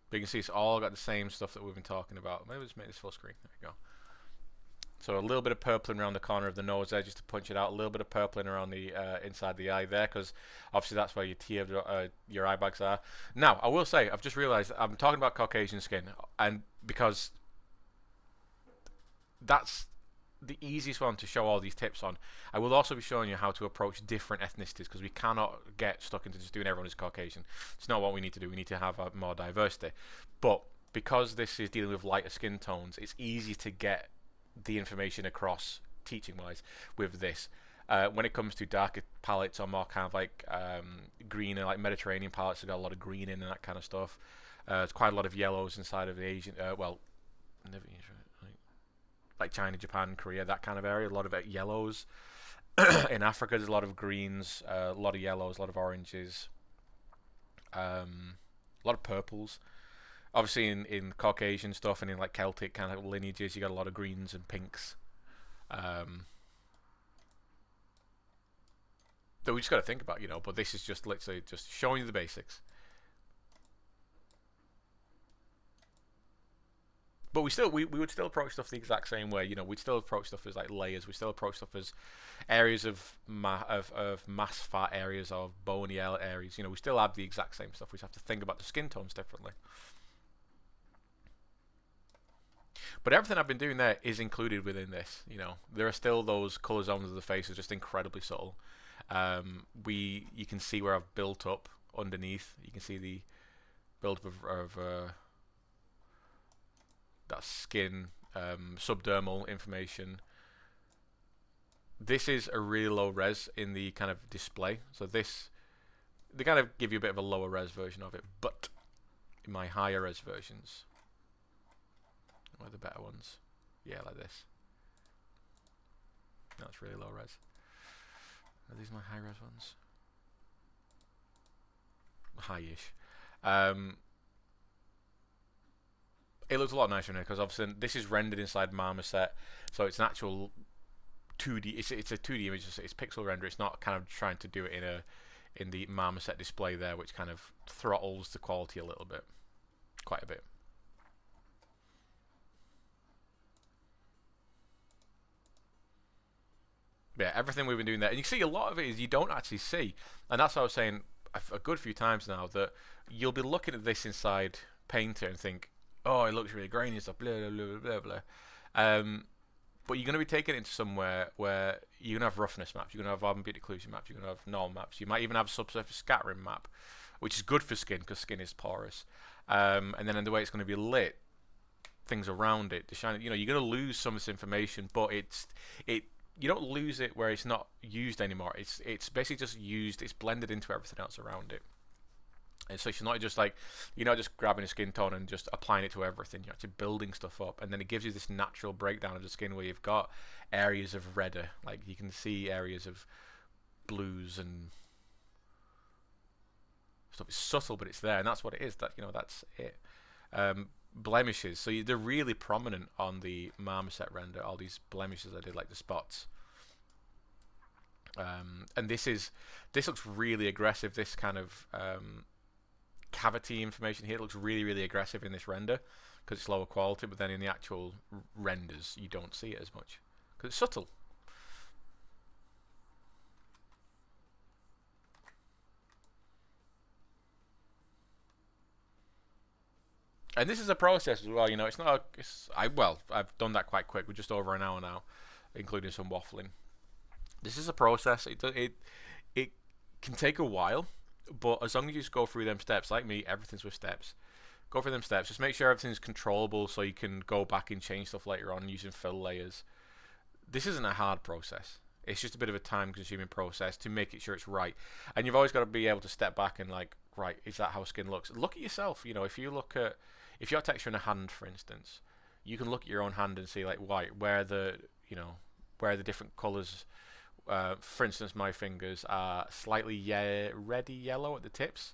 [SPEAKER 1] But you can see it's all got the same stuff that we've been talking about. Maybe just make this full screen. There we go. So a little bit of purpling around the corner of the nose there just to punch it out. A little bit of purpling around the inside the eye there, because obviously that's where your eye bags are. Now, I will say, I've just realized I'm talking about Caucasian skin, and because that's the easiest one to show all these tips on. I will also be showing you how to approach different ethnicities, because we cannot get stuck into just doing everyone is Caucasian. It's not what we need to do. We need to have more diversity. But because this is dealing with lighter skin tones, it's easy to get the information across teaching wise with this. When it comes to darker palettes or more kind of like greener, like Mediterranean palettes, have got a lot of green in and that kind of stuff. There's quite a lot of yellows inside of the Asian, like China, Japan, Korea, that kind of area. A lot of yellows. In Africa, there's a lot of greens, a lot of yellows, a lot of oranges, a lot of purples. Obviously, in Caucasian stuff and in like Celtic kind of lineages, you got a lot of greens and pinks. That we just got to think about, But this is just literally just showing you the basics. But we would still approach stuff the exact same way. We'd still approach stuff as like layers. We still approach stuff as areas of mass fat areas or bony areas. We still have the exact same stuff. We just have to think about the skin tones differently. But everything I've been doing there is included within this. There are still those color zones of the face are just incredibly subtle. You can see where I've built up underneath. You can see the build up of that skin, subdermal information. This is a really low res in the kind of display. So they kind of give you a bit of a lower res version of it, but in my higher res versions, what are the better ones? Yeah, like this. That's really low res. Are these my high res ones? High-ish. It looks a lot nicer in here because obviously this is rendered inside Marmoset, so it's an actual 2D. It's a 2D image. It's pixel render. It's not kind of trying to do it in the Marmoset display there, which kind of throttles the quality a little bit, quite a bit. Yeah, everything we've been doing there, and you see a lot of it is you don't actually see, and that's what I was saying a good few times now, that you'll be looking at this inside Painter and think, oh, it looks really grainy and stuff, blah, blah, blah, blah, blah. But you're going to be taking it into somewhere where you're going to have roughness maps, you're going to have ambient occlusion maps, you're going to have null maps, you might even have subsurface scattering map, which is good for skin because skin is porous. And then in the way it's going to be lit, things around it, the shine, you're going to lose some of this information, but you don't lose it where it's not used anymore. It's basically just used. It's blended into everything else around it. And so you're not just grabbing a skin tone and just applying it to everything. You're actually building stuff up, and then it gives you this natural breakdown of the skin where you've got areas of redder, like you can see areas of blues and stuff. It's subtle, but it's there, and that's what it is. That's it. Blemishes. So they're really prominent on the Marmoset render. All these blemishes I did, like the spots. And this looks really aggressive. This kind of cavity information here looks really, really aggressive in this render because it's lower quality, but then in the actual renders you don't see it as much because it's subtle. And this is a process as well. It's not. I've done that quite quick. We're just over an hour now, including some waffling. This is a process. It can take a while, but as long as you just go through them steps, like me, everything's with steps. Go through them steps. Just make sure everything's controllable, so you can go back and change stuff later on using fill layers. This isn't a hard process. It's just a bit of a time-consuming process to make it sure it's right. And you've always got to be able to step back and like, right, is that how skin looks? Look at yourself. If you're texturing a hand, for instance, you can look at your own hand and see like where the different colors. For instance, my fingers are slightly reddy yellow at the tips,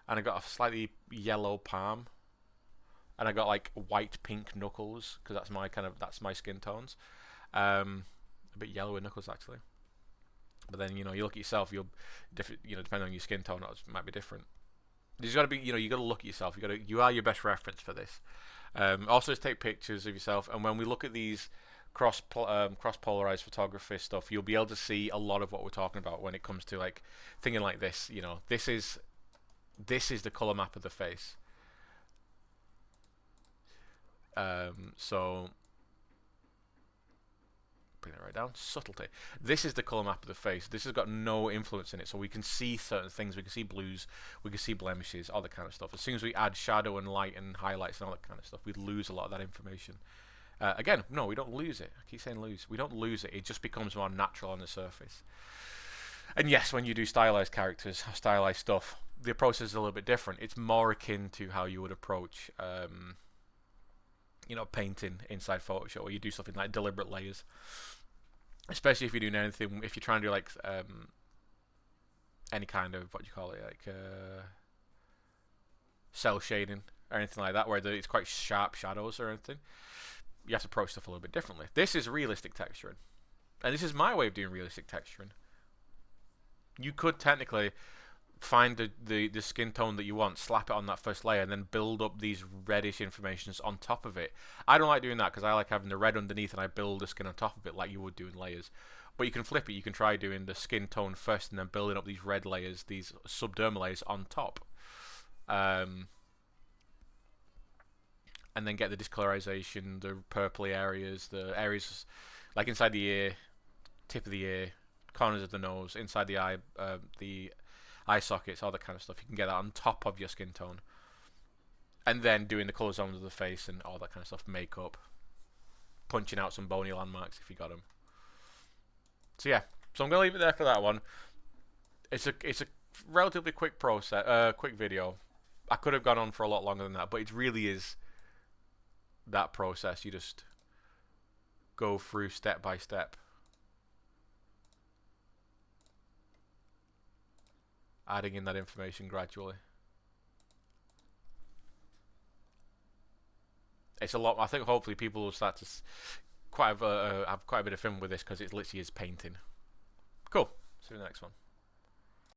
[SPEAKER 1] and I got a slightly yellow palm, and I got like white pink knuckles because that's my skin tones. A bit yellow in knuckles actually. But then you look at yourself, depending on your skin tone, it might be different. There's got to be, you got to look at yourself. You are your best reference for this. Also, just take pictures of yourself, and when we look at these cross polarized photography stuff, you'll be able to see a lot of what we're talking about when it comes to like thinking like this. This is the color map of the face. So bring that right down. Subtlety. This is the color map of the face. This has got no influence in it, so we can see certain things. We can see blues, we can see blemishes, all that kind of stuff. As soon as we add shadow and light and highlights and all that kind of stuff, we lose a lot of that information. Again, no, we don't lose it. I keep saying lose. We don't lose it. It just becomes more natural on the surface. And yes, when you do stylized characters, stylized stuff, the process is a little bit different. It's more akin to how you would approach, painting inside Photoshop, where you do something like deliberate layers. Especially if you're doing anything, if you're trying to do like any kind of, what do you call it, like cell shading or anything like that, where it's quite sharp shadows or anything. You have to approach stuff a little bit differently. This is realistic texturing, and this is my way of doing realistic texturing. You could technically find the skin tone that you want, slap it on that first layer, and then build up these reddish informations on top of it. I don't like doing that because I like having the red underneath and I build the skin on top of it like you would do in layers. But you can flip it. You can try doing the skin tone first and then building up these red layers, these subdermal layers on top. And then get the discolorization, the purpley areas, the areas like inside the ear, tip of the ear, corners of the nose, inside the eye sockets, all that kind of stuff. You can get that on top of your skin tone. And then doing the color zones of the face and all that kind of stuff, makeup, punching out some bony landmarks if you got them. So yeah, so I'm gonna leave it there for that one. It's a relatively quick process, quick video. I could have gone on for a lot longer than that, but it really is that process. You just go through step by step, adding in that information gradually. It's a lot. I think hopefully people will start to have quite a bit of fun with this because it literally is painting. Cool. See you in the next one.